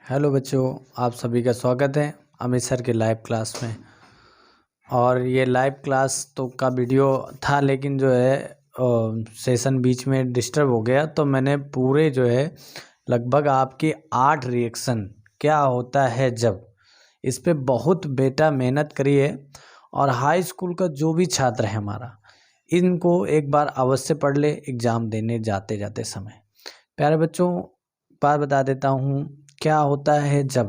Hello बच्चों, आप सभी का स्वागत है अमित सर के लाइव क्लास में। और ये लाइव क्लास तो का वीडियो था, लेकिन जो है सेशन बीच में डिस्टर्ब हो गया, तो मैंने पूरे जो है लगभग आपके 8 रिएक्शन क्या होता है जब, इस पे बहुत बेटा मेहनत करी है। और हाई स्कूल का जो भी छात्र है हमारा, इनको एक बार अवश्य पढ़ ले एग्ज़ाम देने जाते जाते समय। प्यारे बच्चों, बात बता देता हूँ, क्या होता है जब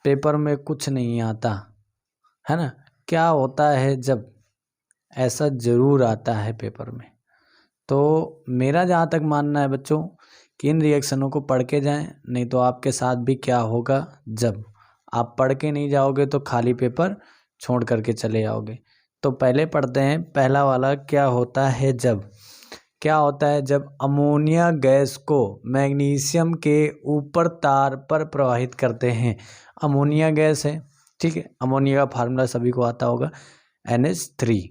पेपर में कुछ नहीं आता है ना। क्या होता है जब, ऐसा ज़रूर आता है पेपर में। तो मेरा जहाँ तक मानना है बच्चों कि इन रिएक्शनों को पढ़ के जाएं, नहीं तो आपके साथ भी क्या होगा, जब आप पढ़ के नहीं जाओगे तो खाली पेपर छोड़ करके चले जाओगे। तो पहले पढ़ते हैं पहला वाला, क्या होता है जब। क्या होता है जब अमोनिया गैस को मैग्नीशियम के ऊपर तार पर प्रवाहित करते हैं। अमोनिया गैस है, ठीक है। अमोनिया का फार्मूला सभी को आता होगा, NH3,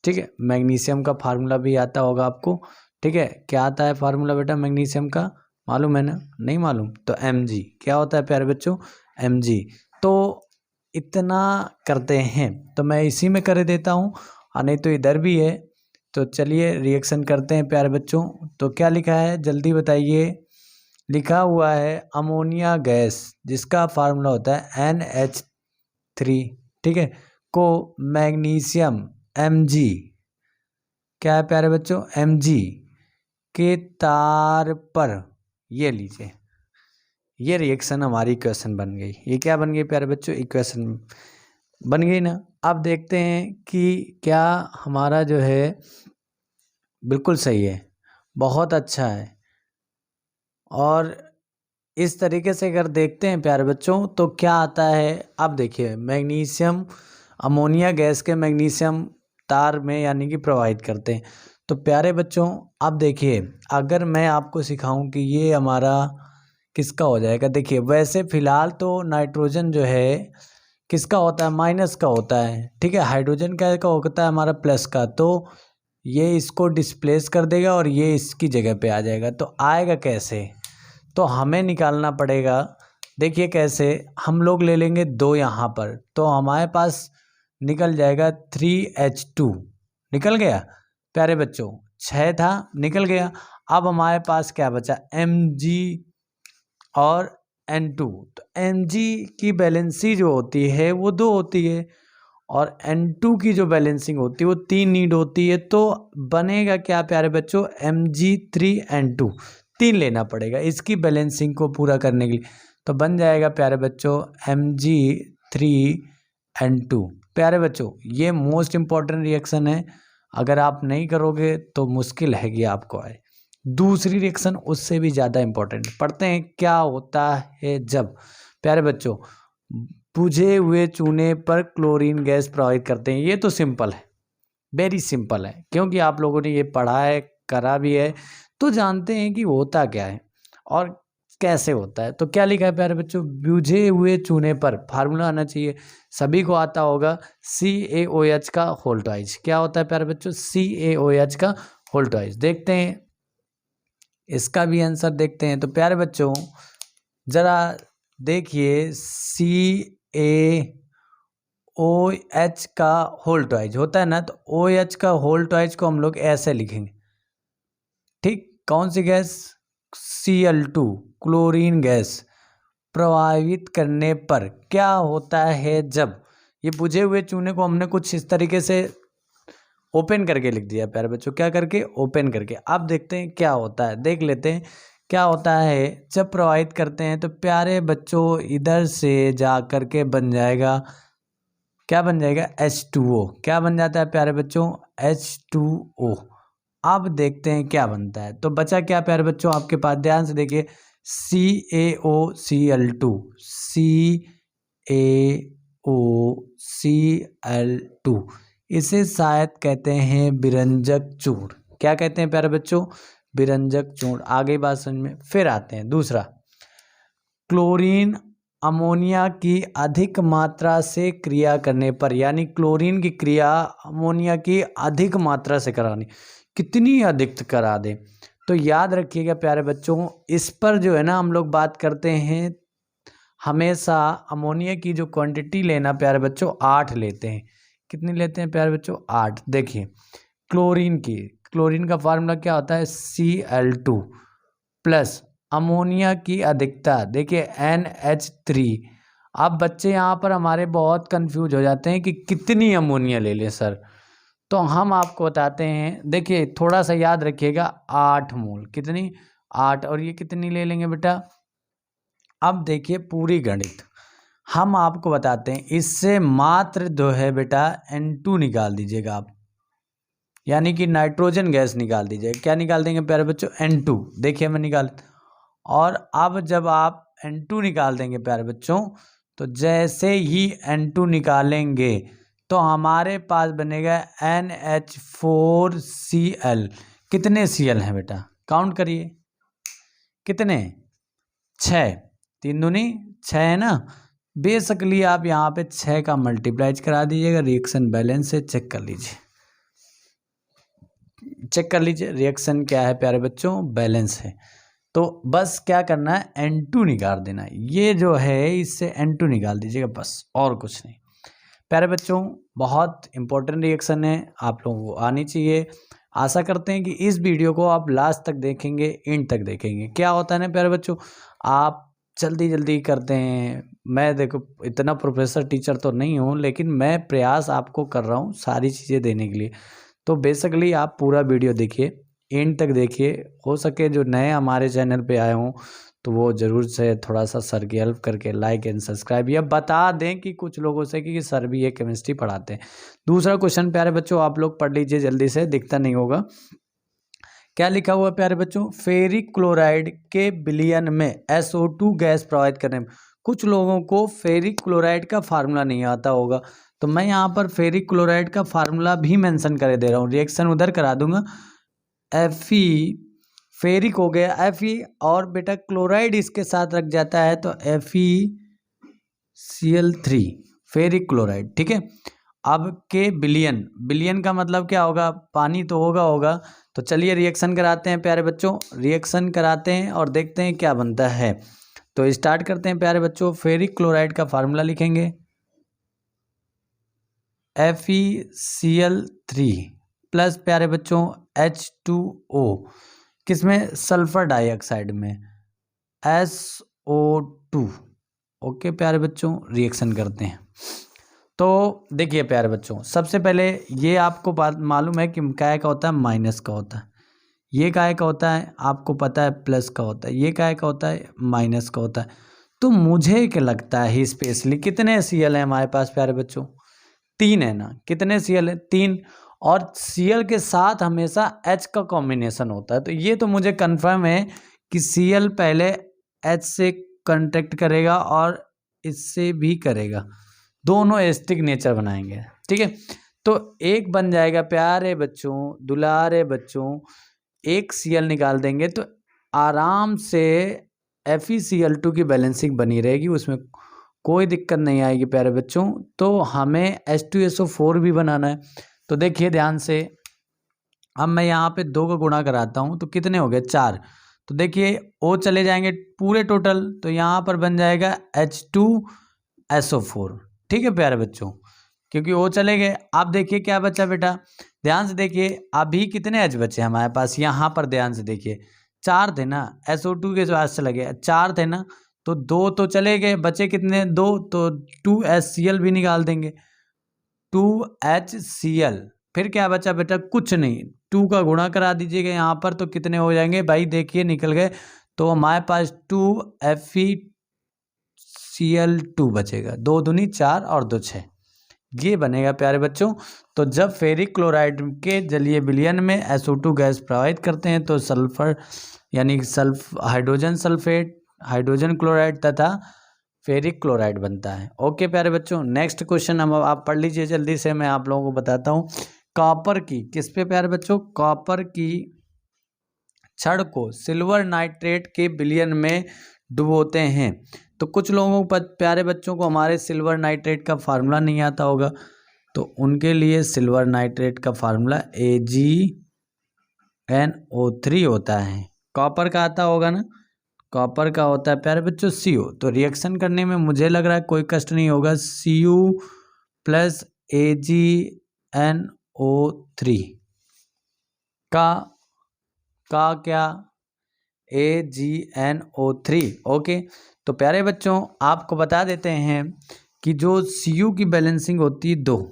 ठीक है। मैग्नीशियम का फार्मूला भी आता होगा आपको, ठीक है। क्या आता है फार्मूला बेटा मैग्नीशियम का, मालूम है ना? नहीं मालूम तो Mg। क्या होता है प्यारे बच्चों? Mg। तो इतना करते हैं, तो मैं इसी में कर देता हूँ, और नहीं तो इधर भी है। तो चलिए रिएक्शन करते हैं प्यारे बच्चों। तो क्या लिखा है जल्दी बताइए। लिखा हुआ है अमोनिया गैस, जिसका फार्मूला होता है NH3, ठीक है, को मैग्नीशियम Mg, क्या है प्यारे बच्चों, Mg के तार पर, ये लीजिए, ये रिएक्शन हमारी इक्वेशन बन गई। ये क्या बन गई प्यारे बच्चों, इक्वेशन बन गई ना। अब देखते हैं कि क्या हमारा जो है बिल्कुल सही है, बहुत अच्छा है। और इस तरीके से अगर देखते हैं प्यारे बच्चों तो क्या आता है। अब देखिए, मैग्नीशियम अमोनिया गैस के मैग्नीशियम तार में यानी कि प्रवाहित करते हैं। तो प्यारे बच्चों अब देखिए, अगर मैं आपको सिखाऊं कि ये हमारा किसका हो जाएगा। देखिए वैसे फिलहाल तो नाइट्रोजन जो है किसका होता है, माइनस का होता है, ठीक है। हाइड्रोजन का होता है हमारा प्लस का। तो ये इसको डिस्प्लेस कर देगा और ये इसकी जगह पे आ जाएगा। तो आएगा कैसे, तो हमें निकालना पड़ेगा। देखिए कैसे, हम लोग ले लेंगे 2 यहाँ पर, तो हमारे पास निकल जाएगा 3H2, निकल गया प्यारे बच्चों। 6 था, निकल गया। अब हमारे पास क्या बचा, Mg और N2। तो Mg की बैलेंसी जो होती है वो 2 होती है, और N2 की जो बैलेंसिंग होती है वो 3 नीड होती है। तो बनेगा क्या प्यारे बच्चों, Mg3N2, 3 लेना पड़ेगा इसकी बैलेंसिंग को पूरा करने के लिए। तो बन जाएगा प्यारे बच्चों Mg3N2। प्यारे बच्चों ये मोस्ट इम्पॉर्टेंट रिएक्शन है, अगर आप नहीं करोगे तो मुश्किल है कि आपको आए। दूसरी रिएक्शन उससे भी ज़्यादा इम्पोर्टेंट, पढ़ते हैं क्या होता है जब। प्यारे बच्चों, बुझे हुए चूने पर क्लोरीन गैस प्रवाहित करते हैं। ये तो सिंपल है, वेरी सिंपल है, क्योंकि आप लोगों ने ये पढ़ा है, करा भी है, तो जानते हैं कि होता क्या है और कैसे होता है। तो क्या लिखा है प्यारे बच्चों, बुझे हुए चूने पर, फार्मूला आना चाहिए, सभी को आता होगा, CaOH का होल ट्वाइस। क्या होता है प्यारे बच्चों, CaOH का होल ट्वाइस। देखते हैं इसका भी आंसर, देखते हैं। तो प्यारे बच्चों जरा देखिए, CaOH का होल ट्वाइस होता है ना, तो OH का होल ट्वाइस को हम लोग ऐसे लिखेंगे, ठीक। कौन सी गैस, Cl2, क्लोरीन गैस प्रवाहित करने पर क्या होता है जब। ये बुझे हुए चूने को हमने कुछ इस तरीके से ओपन करके लिख दिया प्यारे बच्चों, क्या करके, ओपन करके। अब देखते हैं क्या होता है, देख लेते हैं क्या होता है जब प्रवाहित करते हैं। तो प्यारे बच्चों इधर से जा करके बन जाएगा, क्या बन जाएगा, H2O। क्या बन जाता है प्यारे बच्चों, H2O। अब देखते हैं क्या बनता है। तो बचा क्या प्यारे बच्चों आपके पास, ध्यान से देखिए, CaOCl2, CaOCl2, इसे शायद कहते हैं विरंजक चूर्ण। क्या कहते हैं प्यारे बच्चों, विरंजक चूर्ण। आगे बात समझ में। फिर आते हैं दूसरा, क्लोरीन अमोनिया की अधिक मात्रा से क्रिया करने पर, यानी क्लोरीन की क्रिया अमोनिया की अधिक मात्रा से करानी, कितनी अधिक करा दे। तो याद रखिएगा प्यारे बच्चों, इस पर जो है ना हम लोग बात करते हैं हमेशा अमोनिया की जो क्वांटिटी लेना प्यारे बच्चों 8 लेते हैं। कितनी लेते हैं प्यारे बच्चों? 8। देखिए क्लोरीन का फार्मूला क्या होता है? Cl2 प्लस अमोनिया की अधिकता देखिए NH3। अब बच्चे यहाँ पर हमारे बहुत कंफ्यूज हो जाते हैं कि कितनी अमोनिया ले लें सर, तो हम आपको बताते हैं। देखिए थोड़ा सा याद रखिएगा, 8 मोल। कितनी? 8। और ये कितनी ले लेंगे बेटा? अब देखिए पूरी गणित हम आपको बताते हैं, इससे मात्र जो है बेटा N2 निकाल दीजिएगा आप, यानी कि नाइट्रोजन गैस निकाल दीजिएगा। क्या निकाल देंगे प्यारे बच्चों? N2। देखिए मैं निकाल, और अब जब आप N2 निकाल देंगे प्यारे बच्चों, तो जैसे ही N2 निकालेंगे तो हमारे पास बनेगा NH4Cl। कितने Cl हैं बेटा? काउंट करिए, कितने? 6। 3 दूनी 6 है ना। बेसिकली आप यहाँ पे 6 का मल्टीप्लाइज करा दीजिएगा। रिएक्शन बैलेंस से चेक कर लीजिए, रिएक्शन क्या है प्यारे बच्चों? बैलेंस है। तो बस क्या करना है? N2 निकाल देना है। ये जो है इससे N2 निकाल दीजिएगा बस, और कुछ नहीं। प्यारे बच्चों बहुत इंपॉर्टेंट रिएक्शन है, आप लोगों को आनी चाहिए। आशा करते हैं कि इस वीडियो को आप लास्ट तक देखेंगे, एंड तक देखेंगे। क्या होता है ना प्यारे बच्चों, आप जल्दी करते हैं। मैं देखो इतना प्रोफेसर टीचर तो नहीं हूँ, लेकिन मैं प्रयास आपको कर रहा हूँ सारी चीज़ें देने के लिए। तो बेसिकली आप पूरा वीडियो देखिए, एंड तक देखिए। हो सके जो नए हमारे चैनल पे आए हों तो वो ज़रूर से थोड़ा सा सर की हेल्प करके लाइक एंड सब्सक्राइब, या बता दें कि कुछ लोगों से कि सर भी ये केमिस्ट्री पढ़ाते हैं। दूसरा क्वेश्चन प्यारे बच्चों आप लोग पढ़ लीजिए जल्दी से, दिखता नहीं होगा। क्या लिखा हुआ है प्यारे बच्चों? फेरिक क्लोराइड के विलयन में SO2 गैस प्रोवाइड करने में। कुछ लोगों को फेरिक क्लोराइड का फार्मूला नहीं आता होगा, तो मैं यहाँ पर फेरिक क्लोराइड का फार्मूला भी मेंशन कर दे रहा हूँ। रिएक्शन उधर करा दूंगा। Fe फेरिक हो गया Fe, और बेटा क्लोराइड इसके साथ रख जाता है तो FeCl3 फेरिक क्लोराइड। ठीक है। अब के बिलियन का मतलब क्या होगा? पानी तो होगा। तो चलिए रिएक्शन कराते हैं प्यारे बच्चों, रिएक्शन कराते हैं और देखते हैं क्या बनता है। तो स्टार्ट करते हैं प्यारे बच्चों। फेरिक क्लोराइड का फार्मूला लिखेंगे FeCl3 प्लस प्यारे बच्चों H2O, किसमें? सल्फर डाइऑक्साइड में, SO2। ओके प्यारे बच्चों, रिएक्शन करते हैं। तो देखिए प्यारे बच्चों, सबसे पहले ये आपको बात मालूम है कि काय का होता है? माइनस का होता है। ये काय का होता है? आपको पता है प्लस का होता है। ये काय का होता है? माइनस का होता है। तो मुझे क्या लगता है स्पेशली, कितने Cl है हमारे पास प्यारे बच्चों? 3 है ना। कितने Cl है? 3। और Cl के साथ हमेशा H का कॉम्बिनेशन होता है, तो ये तो मुझे कंफर्म है कि Cl पहले H से कांटेक्ट करेगा और इससे भी करेगा, दोनों एसिडिक नेचर बनाएंगे। ठीक है। तो एक बन जाएगा प्यारे बच्चों, दुलारे बच्चों, एक Cl निकाल देंगे तो आराम से FeCl2 की बैलेंसिंग बनी रहेगी, उसमें कोई दिक्कत नहीं आएगी प्यारे बच्चों। तो हमें H2SO4 भी बनाना है। तो देखिए ध्यान से, अब मैं यहाँ पे 2 का गुणा कराता हूँ तो कितने हो गए? 4। तो देखिए O चले जाएंगे पूरे टोटल, तो यहाँ पर बन जाएगा H2SO4। ठीक है प्यारे बच्चों, क्योंकि O चले गए। अब देखिए क्या बचा बेटा, ध्यान से देखिए। अभी कितने H बचे हमारे पास? यहाँ पर ध्यान से देखिए, 4 थे ना। SO2 के पास चला गया, 4 थे ना, तो 2 तो चले गए, बचे कितने? 2। तो 2HCl भी निकाल देंगे, 2HCl। फिर क्या बचा बेटा? कुछ नहीं। 2 का गुणा करा दीजिएगा यहाँ पर, तो कितने हो जाएंगे भाई? देखिए निकल गए। तो हमारे पास 2FeCl2 बचेगा। 2 दूनी 4 और 2 6, ये बनेगा प्यारे बच्चों। तो जब फेरिक क्लोराइड के जलीय विलयन में SO2 गैस प्रोवाइड करते हैं तो सल्फर यानी हाइड्रोजन सल्फेट, हाइड्रोजन क्लोराइड तथा फेरिक क्लोराइड बनता है। ओके प्यारे बच्चों, नेक्स्ट क्वेश्चन हम आप पढ़ लीजिए जल्दी से, मैं आप लोगों को बताता हूँ। कॉपर की, किस पे प्यारे बच्चों? कॉपर की छड़ को सिल्वर नाइट्रेट के विलयन में डुबोते हैं। तो कुछ लोगों को प्यारे बच्चों को हमारे सिल्वर नाइट्रेट का फार्मूला नहीं आता होगा, तो उनके लिए सिल्वर नाइट्रेट का फार्मूला AgNO3 होता है। कॉपर का आता होगा ना, कॉपर का होता है प्यारे बच्चों Cu। तो रिएक्शन करने में मुझे लग रहा है कोई कष्ट नहीं होगा। Cu प्लस AgNO3 का क्या AgNO3। ओके, तो प्यारे बच्चों आपको बता देते हैं कि जो Cu की बैलेंसिंग होती है 2,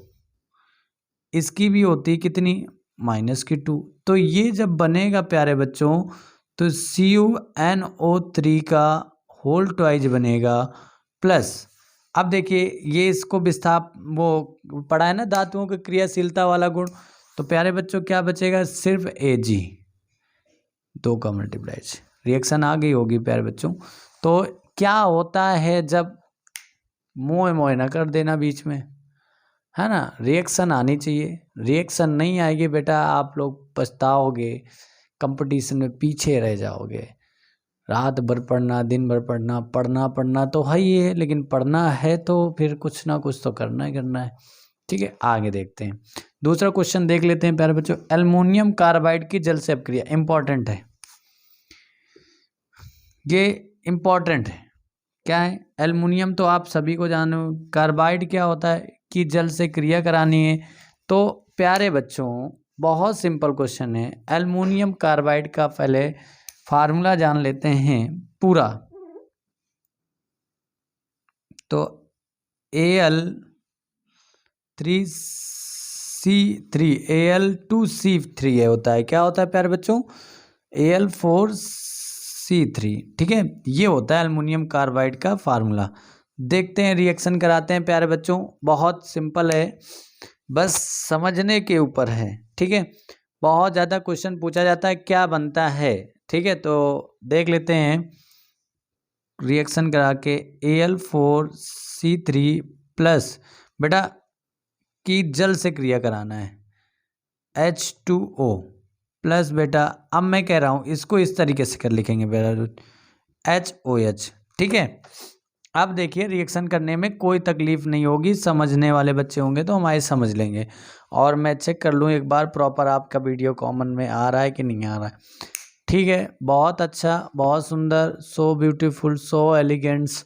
इसकी भी होती है कितनी -2। तो ये जब बनेगा प्यारे बच्चों तो CuNO3 का होल ट्वाइज बनेगा प्लस। अब देखिए ये इसको विस्थाप वो पढ़ा है ना धातुओं की क्रियाशीलता वाला गुण। तो प्यारे बच्चों क्या बचेगा, सिर्फ Ag 2 का मल्टीप्लाइज। रिएक्शन आ गई होगी प्यारे बच्चों। तो क्या होता है जब मोए मोए ना कर देना बीच में, है ना, रिएक्शन आनी चाहिए। रिएक्शन नहीं आएगी बेटा आप लोग पछताओगे, कंपटीशन में पीछे रह जाओगे। रात भर पढ़ना, दिन भर पढ़ना, पढ़ना तो है ही है, लेकिन पढ़ना है तो फिर कुछ ना कुछ तो करना ही करना है। ठीक है, आगे देखते हैं। दूसरा क्वेश्चन देख लेते हैं प्यारे बच्चों। एल्युमिनियम कार्बाइड की जल से अपक्रिया, इंपॉर्टेंट है ये, इंपॉर्टेंट है। क्या है, एल्युमिनियम तो आप सभी को जानो, कार्बाइड क्या होता है कि जल से क्रिया करानी है। तो प्यारे बच्चों बहुत सिंपल क्वेश्चन है। एल्युमिनियम कार्बाइड का पहले फार्मूला जान लेते हैं पूरा। तो Al2C3 है होता है, क्या होता है प्यारे बच्चों, Al4C3। ठीक है, ये होता है एल्युमिनियम कार्बाइड का फार्मूला। देखते हैं, रिएक्शन कराते हैं प्यारे बच्चों। बहुत सिंपल है, बस समझने के ऊपर है। ठीक है, बहुत ज़्यादा क्वेश्चन पूछा जाता है क्या बनता है। ठीक है, तो देख लेते हैं रिएक्शन करा के। Al4C3 प्लस बेटा की जल से क्रिया कराना है H2O प्लस बेटा, अब मैं कह रहा हूँ इसको इस तरीके से कर लिखेंगे बेटा HOH। ठीक है, अब देखिए रिएक्शन करने में कोई तकलीफ नहीं होगी, समझने वाले बच्चे होंगे तो हमारे समझ लेंगे। और मैं चेक कर लूँ एक बार प्रॉपर आपका वीडियो कॉमन में आ रहा है कि नहीं आ रहा है। ठीक है, बहुत अच्छा, बहुत सुंदर, सो ब्यूटीफुल, सो एलिगेंट्स,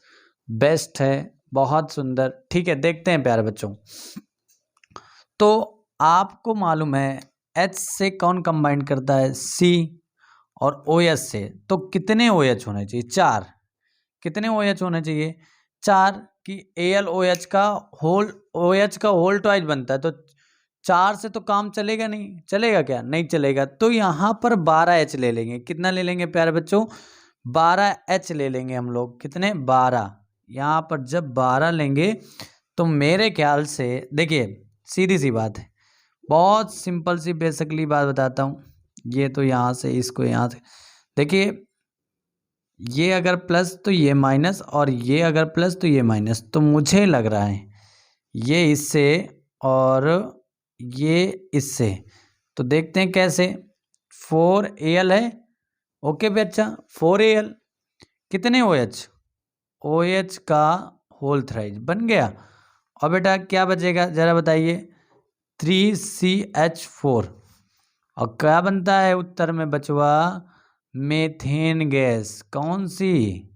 बेस्ट है, बहुत सुंदर। ठीक है, देखते हैं प्यारे बच्चों। तो आपको मालूम है H से कौन कंबाइन करता है, C, और OH से। तो कितने OH होने चाहिए, 4। कितने OH होने चाहिए, 4 कि AlOH का होल, OH का होल ट्वाइस बनता है। तो 4 से तो काम चलेगा नहीं, चलेगा क्या, नहीं चलेगा। तो यहाँ पर 12H ले लेंगे। कितना ले लेंगे प्यारे बच्चों, 12H ले लेंगे हम लोग। कितने, 12। यहाँ पर जब 12 लेंगे तो मेरे ख्याल से देखिए सीधी सी बात है, बहुत सिंपल सी बेसिकली बात बताता हूँ। ये तो यहाँ से इसको यहाँ से देखिए, ये अगर प्लस तो ये माइनस, और ये अगर प्लस तो ये माइनस। तो मुझे लग रहा है ये इससे और ये इससे। तो देखते हैं कैसे। 4Al है, ओके बच्चा, 4Al। कितने OH, OH का होल थ्राइज बन गया। और बेटा क्या बचेगा जरा बताइए, 3CH4। और क्या बनता है उत्तर में बचवा, मेथेन गैस। कौन सी,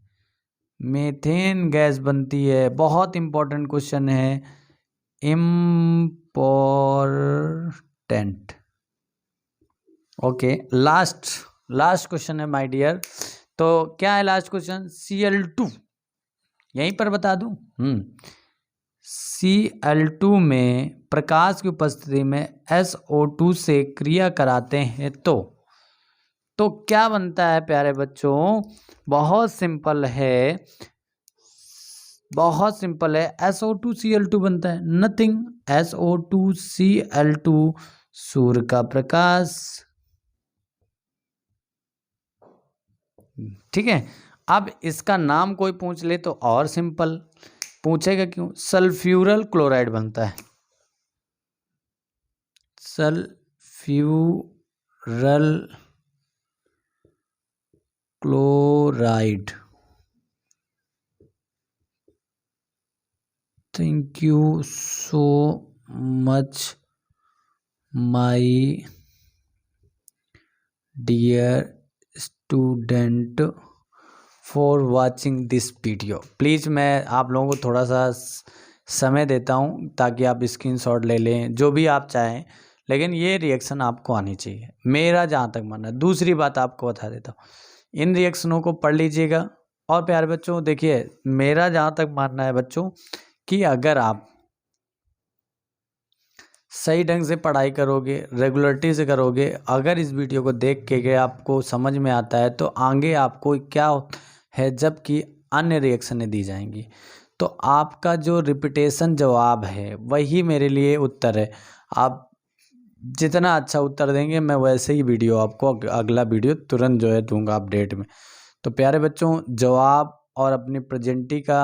मेथेन गैस बनती है। बहुत इंपॉर्टेंट क्वेश्चन है, इम्पोर्टेंट। ओके, लास्ट क्वेश्चन है माय डियर। तो क्या है लास्ट क्वेश्चन, Cl2, यहीं पर बता दूं। Cl2 में प्रकाश की उपस्थिति में SO2 से क्रिया कराते हैं तो क्या बनता है प्यारे बच्चों, बहुत सिंपल है, बहुत सिंपल है। SO2Cl2 बनता है, नथिंग, SO2Cl2 सूर्य का प्रकाश। ठीक है, अब इसका नाम कोई पूछ ले तो और सिंपल पूछेगा, क्यों, सल्फ्यूरल क्लोराइड बनता है। Sulfuryl chloride. Thank you so much my dear student for watching this video. Please मैं आप लोगों को थोड़ा सा समय देता हूँ ताकि आप स्क्रीनशॉट ले लें, जो भी आप चाहें, लेकिन ये रिएक्शन आपको आनी चाहिए, मेरा जहाँ तक मानना है। दूसरी बात आपको बता देता हूँ, इन रिएक्शनों को पढ़ लीजिएगा। और प्यारे बच्चों देखिए, मेरा जहाँ तक मानना है बच्चों कि अगर आप सही ढंग से पढ़ाई करोगे, रेगुलरिटी से करोगे, अगर इस वीडियो को देख के आपको समझ में आता है तो आगे आपको क्या है जबकि अन्य रिएक्शनें दी जाएंगी, तो आपका जो रिपीटेशन जवाब है वही मेरे लिए उत्तर है। आप जितना अच्छा उत्तर देंगे मैं वैसे ही वीडियो आपको अगला वीडियो तुरंत जो है दूंगा अपडेट में। तो प्यारे बच्चों, जवाब और अपनी प्रेजेंटी का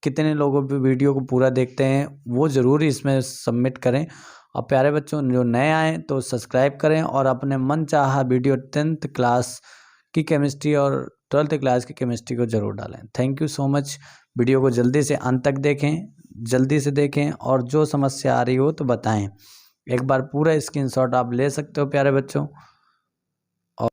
कितने लोगों भी वीडियो को पूरा देखते हैं वो ज़रूर इसमें सबमिट करें। और प्यारे बच्चों, जो नए आए तो सब्सक्राइब करें और अपने मन चाहा वीडियो 10th क्लास की केमिस्ट्री और 12th क्लास की केमिस्ट्री को ज़रूर डालें। Thank you so much. Video को जल्दी से अंत तक देखें, जल्दी से देखें, और जो समस्या आ रही हो तो बताएं। एक बार पूरा स्क्रीनशॉट आप ले सकते हो प्यारे बच्चों। और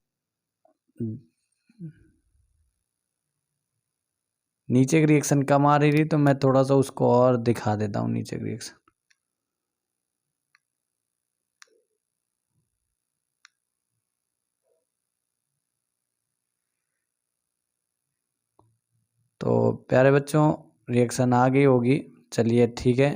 नीचे की रिएक्शन कम आ रही थी तो मैं थोड़ा सा उसको और दिखा देता हूँ नीचे की रिएक्शन। तो प्यारे बच्चों, रिएक्शन आ गई होगी, चलिए ठीक है।